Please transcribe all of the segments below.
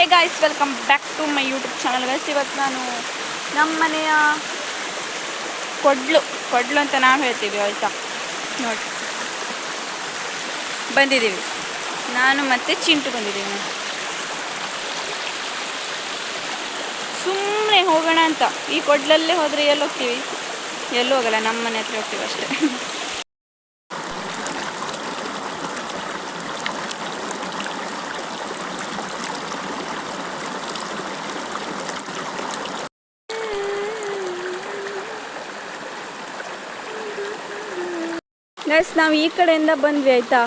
Hey guys, welcome back to my YouTube channel guys. ಇವತ್ತು ನಾನು ನಮ್ಮ ಮನೆಯ ಕೊಡ್ಲು ಅಂತ ನಾವು ಹೇಳ್ತೀವಿ, ಆಯಿತಾ. ನೋಡಿ, ಬಂದಿದ್ದೀವಿ. ನಾನು ಮತ್ತು ಚಿಂಟು ಬಂದಿದ್ದೀವಿ. ಸುಮ್ಮನೆ ಹೋಗೋಣ ಅಂತ. ಈ ಕೊಡ್ಲಲ್ಲೇ ಹೋದರೆ ಎಲ್ಲಿ ಹೋಗ್ತೀವಿ? ಎಲ್ಲೂ ಹೋಗಲ್ಲ, ನಮ್ಮ ಮನೆ ಹತ್ರ ಹೋಗ್ತೀವಿ ಅಷ್ಟೇ. ಗೈಸ್, ನಾವು ಈ ಕಡೆಯಿಂದ ಬಂದ್ವಿ, ಆಯಿತಾ.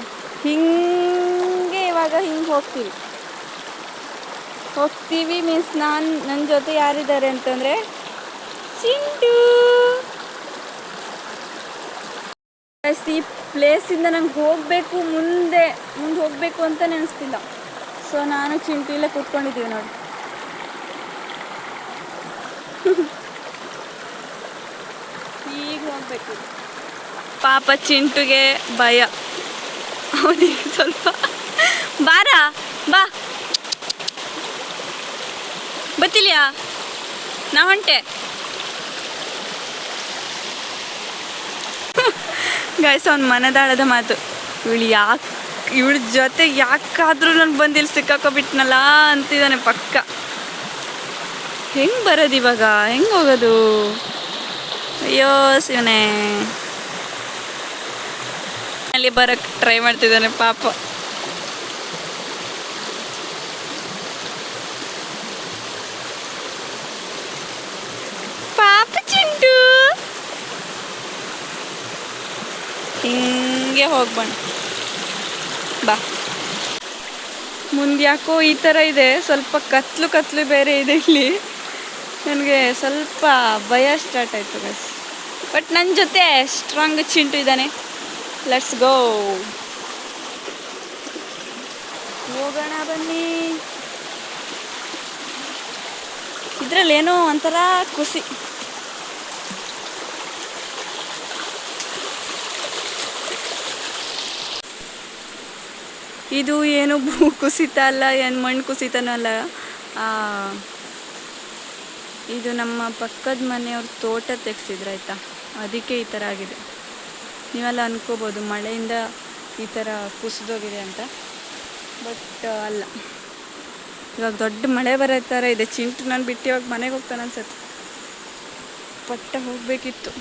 ಹಿಂಗೆ ಇವಾಗ ಹಿಂಗೆ ಹೋಗ್ತೀವಿ ಮೀನ್ಸ್ ನನ್ನ ಜೊತೆ ಯಾರಿದ್ದಾರೆ ಅಂತಂದರೆ ಚಿಂಟು. ಗೈಸ್, ಈ ಪ್ಲೇಸಿಂದ ನಂಗೆ ಮುಂದೆ ಹೋಗಬೇಕು ಅಂತ ನೆನೆಸ್ತಿಲ್ಲ. ಸೊ ನಾನು ಚಿಂಟು ಇಲ್ಲೇ ಕೂತ್ಕೊಂಡಿದ್ದೀವಿ ನೋಡಿ. ಈಗ ಹೋಗಬೇಕು. ಪಾಪ ಚಿಂಟುಗೆ ಭಯ. ಅವನಿಗೆ ಸ್ವಲ್ಪ ಬಾ ಬತ್ತಿಲ್ಯಾ ನಾ ಹೊಂಟೆ. ಗಾಯ್ಸ್, ಅವ್ನ ಮನದಾಳದ ಮಾತು. ಇವಳ ಜೊತೆ ಯಾಕಾದ್ರೂ ನಾನು ಬಂದಿಲ್ಲಿ ಸಿಕ್ಕಾಕೊಬಿಟ್ನಲ್ಲ ಅಂತಿದ್ದಾನೆ ಪಕ್ಕ. ಹೆಂಗೆ ಬರೋದು ಇವಾಗ? ಹೆಂಗೆ ಹೋಗೋದು? ಅಯ್ಯೋ ಶಿವನೇ, ಅಲ್ಲಿ ಬರೋಕ್ಕೆ ಟ್ರೈ ಮಾಡ್ತಿದ್ದಾನೆ ಪಾಪ. ಪಾಪ ಚಿಂಟು. ಹಿಂಗೆ ಹೋಗ್ಬಣ್ಣ ಬಾ. ಮುಂದೆ ಯಾಕೋ ಈ ಥರ ಇದೆ, ಸ್ವಲ್ಪ ಕತ್ಲು ಬೇರೆ ಇದೆ ಇಲ್ಲಿ. ನನಗೆ ಸ್ವಲ್ಪ ಭಯ ಸ್ಟಾರ್ಟ್ ಆಯಿತು ಗೈಸ್. ಬಟ್ ನನ್ನ ಜೊತೆ ಸ್ಟ್ರಾಂಗ್ ಚಿಂಟು ಇದ್ದಾನೆ. ಲೆಟ್ಸ್ ಗೋ, ಹೋಗೋಣ ಬನ್ನಿ. ಇದರಲ್ಲೇನೋ ಒಂಥರ ಖುಷಿ. ಇದು ಏನು ಭೂ ಕುಸಿತ ಅಲ್ಲ, ಏನು ಮಣ್ಣು ಕುಸಿತನೂ ಅಲ್ಲ. ಇದು ನಮ್ಮ ಪಕ್ಕದ ಮನೆಯವ್ರ ತೋಟ ತೆಗೆಸಿದ್ರು, ಆಯಿತಾ. ಅದಕ್ಕೆ ಈ ಥರ ಆಗಿದೆ. ನೀವೆಲ್ಲ ಅನ್ಕೋಬೋದು ಮಳೆಯಿಂದ ಈ ಥರ ಕುಸಿದೋಗಿದೆ ಅಂತ, ಬಟ್ ಅಲ್ಲ. ಇವಾಗ ದೊಡ್ಡ ಮಳೆ ಬರೋ ಥರ ಇದೆ. ಚಿಂಟು ನಾನು ಬಿಟ್ಟು ಇವಾಗ ಮನೆಗೆ ಹೋಗ್ತಾನೆ ಅನ್ಸತ್ತೆ. ಪಟ್ಟ ಹೋಗಬೇಕಿತ್ತು.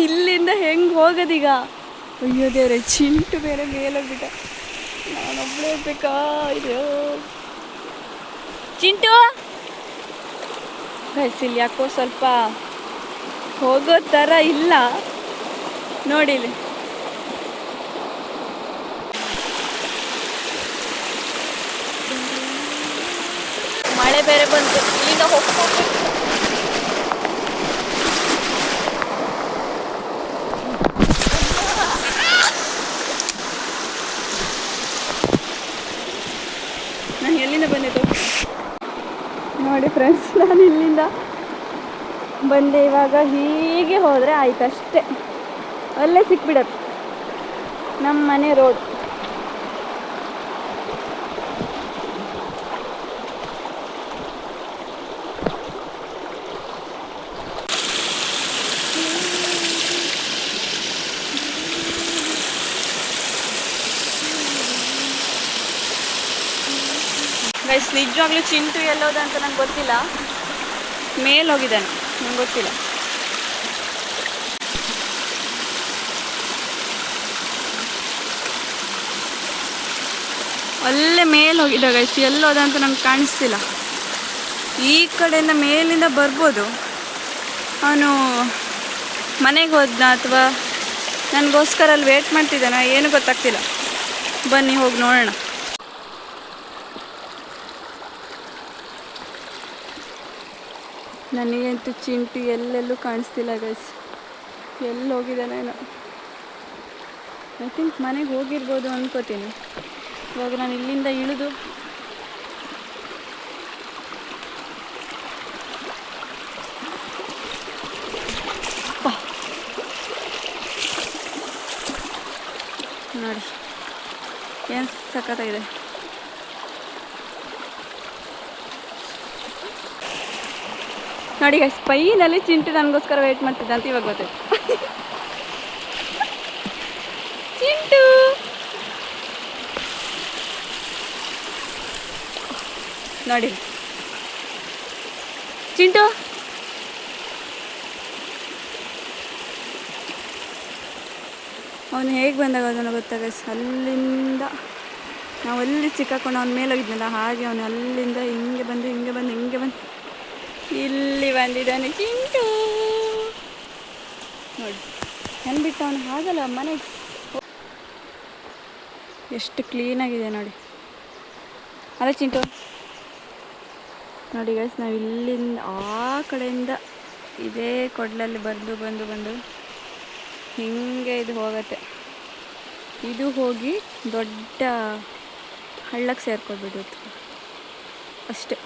ಇಲ್ಲಿಂದ ಹೆಂಗೆ ಹೋಗೋದೀಗ? ಅಯ್ಯೋ ದೇವ್ರೆ, ಚಿಂಟು ಬೇರೆ ಮೇಲೋಗ್ಬಿಟ್ಟ. ನಾನೊಬ್ಬಳೇ ಹೋಗ್ಬೇಕಾ? ಇದೆಯೋ ಚಿಂಟು. ಗೈಸ್, ಇಲ್ಲಿ ಯಾಕೋ ಸ್ವಲ್ಪ ಹೋಗೋ ಥರ ಇಲ್ಲ ನೋಡಿಲಿ. ಮಳೆ ಬೇರೆ ಬಂತು. ಇಲ್ಲಿಂದ ಹೋಗ್ಬೇಕು. ನಾನು ಎಲ್ಲಿಂದ ಬಂದಿದ್ದು ನೋಡಿ ಫ್ರೆಂಡ್ಸ್. ನಾನು ಇಲ್ಲಿಂದ ಬಂದೆ. ಇವಾಗ ಹೀಗೆ ಹೋದರೆ ಆಯ್ತು ಅಷ್ಟೇ, ಅಲ್ಲೇ ಸಿಕ್ಬಿಡತ್ತೆ ನಮ್ಮ ಮನೆ ರೋಡ್. ಗೈಸ್, ನಿಜವಾಗ್ಲೂ ಚಿಂಟು ಎಲ್ಲೋದ ಅಂತ ನಂಗೆ ಗೊತ್ತಿಲ್ಲ. ಮೇಲೆ ಹೋಗಿದ್ದಾನೆ, ನಂಗೆ ಗೊತ್ತಿಲ್ಲ. ಅಲ್ಲೇ ಮೇಲೆ ಹೋಗಿದ್ದ ಗೈಸ್. ಎಲ್ಲೋದ ಅಂತ ನಂಗೆ ಕಾಣಿಸ್ತಿಲ್ಲ. ಈ ಕಡೆಯಿಂದ ಮೇಲಿಂದ ಬರ್ಬೋದು. ಅವನು ಮನೆಗೆ ಹೋದ್ನ ಅಥವಾ ನನಗೋಸ್ಕರ ಅಲ್ಲಿ ವೇಟ್ ಮಾಡ್ತಿದ್ದಾನ, ಏನು ಗೊತ್ತಾಗ್ತಿಲ್ಲ. ಬನ್ನಿ ಹೋಗಿ ನೋಡೋಣ. ನನಗಂತೂ ಚಿಂಟು ಎಲ್ಲೆಲ್ಲೂ ಕಾಣಿಸ್ತಿಲ್ಲ ಗೈಸ್. ಎಲ್ಲಿ ಹೋಗಿದ್ದಾನೇನೋ. ಐ ಥಿಂಕ್ ಮನೆಗೆ ಹೋಗಿರ್ಬೋದು ಅನ್ಕೋತೀನಿ. ಇವಾಗ ನಾನು ಇಲ್ಲಿಂದ ಇಳಿದು ನೋಡಿ ಏನು ಸಖತ್ತಾಗಿದೆ. ನೋಡಿ ಸ್ಪೈನಲ್ಲಿ ಚಿಂಟು ನನಗೋಸ್ಕರ ವೇಟ್ ಮಾಡ್ತಿದ್ದ ಅಂತ ಇವಾಗ ಗೊತ್ತಾಯ್ತು. ಚಿಂಟು ನೋಡಿ ಚಿಂಟು ಅವನು ಹೇಗೆ ಬಂದಾಗ ಅದನ್ನು ಗೊತ್ತಾಗ ಅಲ್ಲಿಂದ ನಾವಲ್ಲಿ ಸಿಕ್ಕಾಕೊಂಡು ಅವನ ಮೇಲೆ ಹೋಗಿದ್ನಲ್ಲ, ಹಾಗೆ ಅವನು ಅಲ್ಲಿಂದ ಹಿಂಗೆ ಬಂದು ಇಲ್ಲಿ ಬಂದಿದ್ದಾನೆ ಚಿಂಟು. ನೋಡಿ ಅಂದ್ಬಿಟ್ಟು ಅವನು ಹಾಗಲ್ಲ ಮನೆಗೆ ಎಷ್ಟು ಕ್ಲೀನಾಗಿದೆ ನೋಡಿ. ಅಲ್ಲ ಚಿಂಟು ನೋಡಿ ಗೈಸ್, ನಾವು ಇಲ್ಲಿಂದ ಆ ಕಡೆಯಿಂದ ಇದೇ ಕೊಡ್ಲಲ್ಲಿ ಬಂದು ಹಿಂಗೆ ಇದು ಹೋಗತ್ತೆ. ಇದು ಹೋಗಿ ದೊಡ್ಡ ಹಳ್ಳಕ್ಕೆ ಸೇರ್ಕೊಳ್ಬಿಟ್ಟಿತ್ತು ಅಷ್ಟೇ.